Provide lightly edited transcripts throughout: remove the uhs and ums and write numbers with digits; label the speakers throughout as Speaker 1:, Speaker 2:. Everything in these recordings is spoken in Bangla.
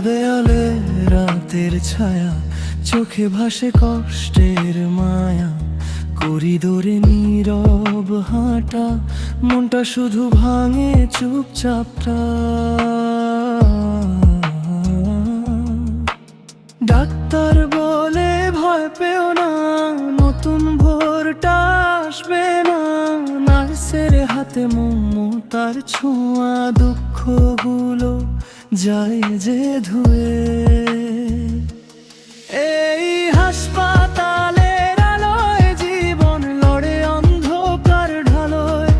Speaker 1: দেয়ালে রাতের ছায়া, চোখে ভাসে কষ্টের মায়া, করিডোরে নীরব হাঁটা, মনটা শুধু ভাঙে চুপচাপটা। ডাক্তার বলে ভয় পেও না, নতুন ভোরটা আসবে না। নার্সের হাতে মমতার ছোঁয়া, দুঃখগুলো যায় যে ধুয়ে। এই হাসপাতালের আলোয় জীবন লড়ে অন্ধকার ঢালোয়,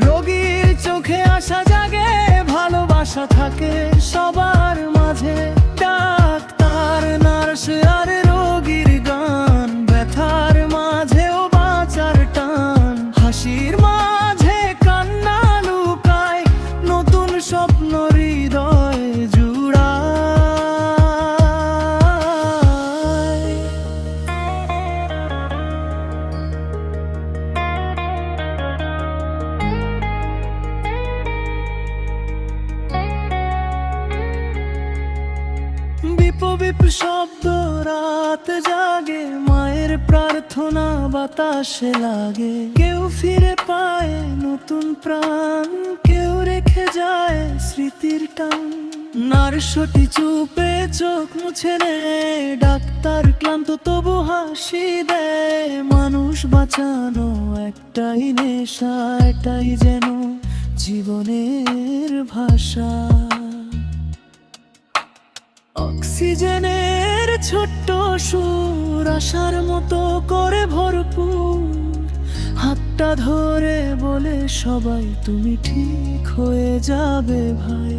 Speaker 1: রোগীর চোখে আশা জাগে, ভালোবাসা থাকে সবার মাঝে। ডাক্তার, নার্স আর রোগীর গান, ব্যথার মাঝেও বাঁচার টান, হাসির মাঝে কান্না লুকায়, নতুন স্বপ্ন হৃদয় জুড়ায়। বিপ শব্দ রাত জাগে, মায়ের প্রার্থনা বাতাসে লাগে। কেউ ফিরে পায় নতুন প্রাণ, কেউ রেখে যায় স্মৃতির টান। নার্সটি চুপে চোখ মুছে নেয়, ডাক্তার ক্লান্ত তবু হাসি দেয়। মানুষ বাঁচানো একটাই নেশা, এটাই যেন জীবনের ভাষা। অক্সিজেনের ছোট্ট সুর, আশার মতো করে ভরপুর। হাতটা ধরে বলে সবাই, তুমি ঠিক হয়ে যাবে ভাই।